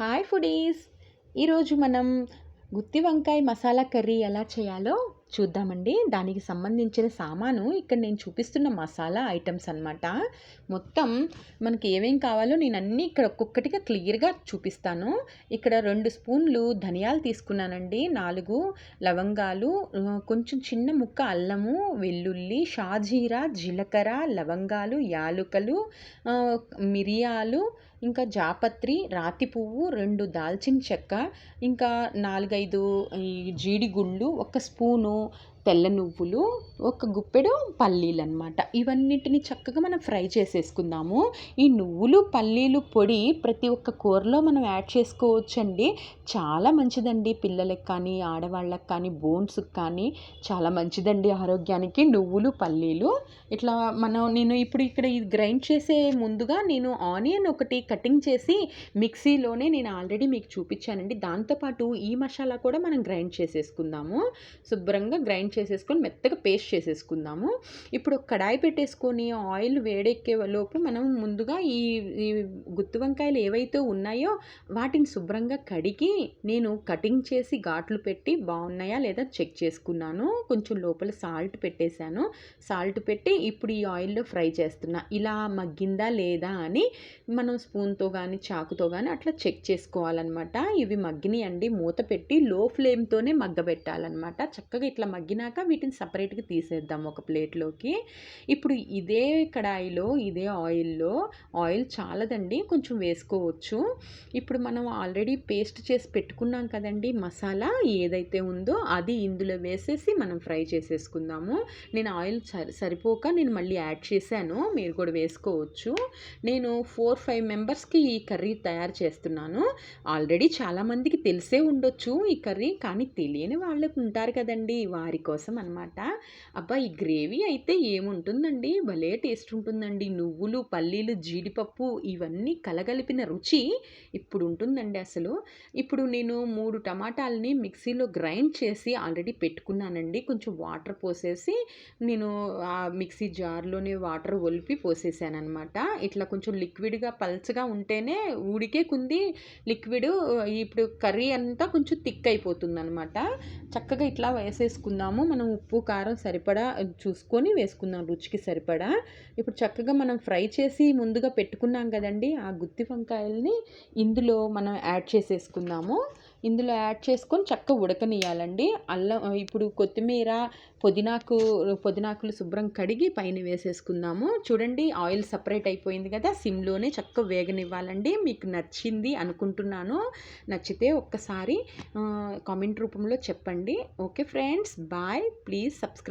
Hi foodies. ఈరోజు మనం గుత్తి వంకాయ మసాలా కర్రీ ఎలా చేయాలో చూద్దామండి. దానికి సంబంధించిన సామాను ఇక్కడ నేను చూపిస్తున్న మసాలా ఐటమ్స్ అన్నమాట. మొత్తం మనకి ఏమేం కావాలో నేను అన్నీ ఇక్కడ ఒక్కొక్కటిగా క్లియర్గా చూపిస్తాను. ఇక్కడ 2 స్పూన్లు ధనియాలు తీసుకున్నానండి, 4 లవంగాలు, కొంచెం చిన్న ముక్క అల్లము, వెల్లుల్లి, షాజీరా, జీలకర్ర, లవంగాలు, యాలుకలు, మిరియాలు, ఇంకా జాపత్రి, రాతి పువ్వు, 2 దాల్చిన చెక్క, ఇంకా 4, 5 ఈ జీడిగుళ్ళు, 1 స్పూను తెల్ల నువ్వులు, 1 గుప్పెడు పల్లీలన్నమాట. ఇవన్నిటిని చక్కగా మనం ఫ్రై చేసేసుకుందాము. ఈ నువ్వులు, పల్లీలు పొడి ప్రతి ఒక్క కూరలో మనం యాడ్ చేసుకోవచ్చండి. చాలా మంచిదండి, పిల్లలకి కానీ ఆడవాళ్ళకి కానీ బోన్స్కి కానీ చాలా మంచిదండి ఆరోగ్యానికి నువ్వులు, పల్లీలు. ఇట్లా నేను ఇప్పుడు ఇక్కడ ఇది గ్రైండ్ చేసే ముందుగా నేను ఆనియన్ ఒకటి కటింగ్ చేసి మిక్సీలోనే నేను ఆల్రెడీ మీకు చూపించానండి. దాంతోపాటు ఈ మసాలా కూడా మనం గ్రైండ్ చేసేసుకుందాము. శుభ్రంగా గ్రైండ్ చేసేసుకొని మెత్తగా పేస్ట్ చేసేసుకుందాము. ఇప్పుడు కడాయి పెట్టేసుకొని ఆయిల్ వేడెక్కే లోపు మనం ముందుగా ఈ గుత్తి వంకాయలు ఏవైతే ఉన్నాయో వాటిని శుభ్రంగా కడిగి నేను కటింగ్ చేసి ఘాట్లు పెట్టి బాగున్నాయా లేదా చెక్ చేసుకున్నాను. కొంచెం లోపల సాల్ట్ పెట్టేశాను. సాల్ట్ పెట్టి ఇప్పుడు ఈ ఆయిల్లో ఫ్రై చేస్తున్నా. ఇలా మగ్గిందా లేదా అని మనం స్పూన్తో కానీ చాకుతో కానీ అట్లా చెక్ చేసుకోవాలన్నమాట. ఇవి మగ్గినాయండి, మూత పెట్టి లో ఫ్లేమ్తోనే మగ్గబెట్టాలన్నమాట. చక్కగా ఇట్లా మగ్గినాక వీటిని సపరేట్గా తీసేద్దాం ఒక ప్లేట్లోకి. ఇప్పుడు ఇదే కడాయిలో ఇదే ఆయిల్ చాలదండి, కొంచెం వేసుకోవచ్చు. ఇప్పుడు మనం ఆల్రెడీ పేస్ట్ చేసి పెట్టుకున్నాం కదండి మసాలా ఏదైతే ఉందో అది ఇందులో వేసేసి మనం ఫ్రై చేసేసుకుందాము. నేను ఆయిల్ సరిపోక నేను మళ్ళీ యాడ్ చేశాను, మీరు కూడా వేసుకోవచ్చు. నేను 4-5 మెంబర్స్కి ఈ కర్రీ తయారు చేస్తున్నాను. ఆల్రెడీ చాలామందికి తెలిసే ఉండొచ్చు ఈ కర్రీ, కానీ తెలియని వాళ్ళకు ఉంటారు కదండి, వారి కోసం అనమాట. అబ్బా, ఈ గ్రేవీ అయితే ఏముంటుందండి, భలే టేస్ట్ ఉంటుందండి. నువ్వులు, పల్లీలు, జీడిపప్పు ఇవన్నీ కలగలిపిన రుచి ఇప్పుడు ఉంటుందండి అసలు. ఇప్పుడు నేను 3 టమాటాలని మిక్సీలో గ్రైండ్ చేసి ఆల్రెడీ పెట్టుకున్నానండి. కొంచెం వాటర్ పోసేసి నేను ఆ మిక్సీ జార్లోనే వాటర్ ఒలిపి పోసేసాను అనమాట. ఇట్లా కొంచెం లిక్విడ్గా పల్చగా ఉంటేనే ఉడికే కుంది లిక్విడ్ ఇప్పుడు కర్రీ అంతా కొంచెం థిక్ అయిపోతుంది అనమాట. చక్కగా ఇట్లా వేసేసుకుందాము. మనం ఉప్పు కారం సరిపడా చూసుకొని వేసుకుందాం, రుచికి సరిపడా. ఇప్పుడు చక్కగా మనం ఫ్రై చేసి ముందుగా పెట్టుకున్నాం కదండి ఆ గుత్తి వంకాయల్ని ఇందులో మనం యాడ్ చేసేసుకుందాము. ఇందులో యాడ్ చేసుకొని చక్కగా ఉడకనియాలండి. ఇప్పుడు కొత్తిమీర, పుదీనాకులు శుభ్రం కడిగి పైన వేసేసుకుందాము. చూడండి, ఆయిల్ సపరేట్ అయిపోయింది కదా, సిమ్లోనే చక్కగా వేగనివ్వాలండి. మీకు నచ్చింది అనుకుంటున్నాను. నచ్చితే ఒక్కసారి కామెంట్ రూపంలో చెప్పండి. Okay friends, bye. Please subscribe.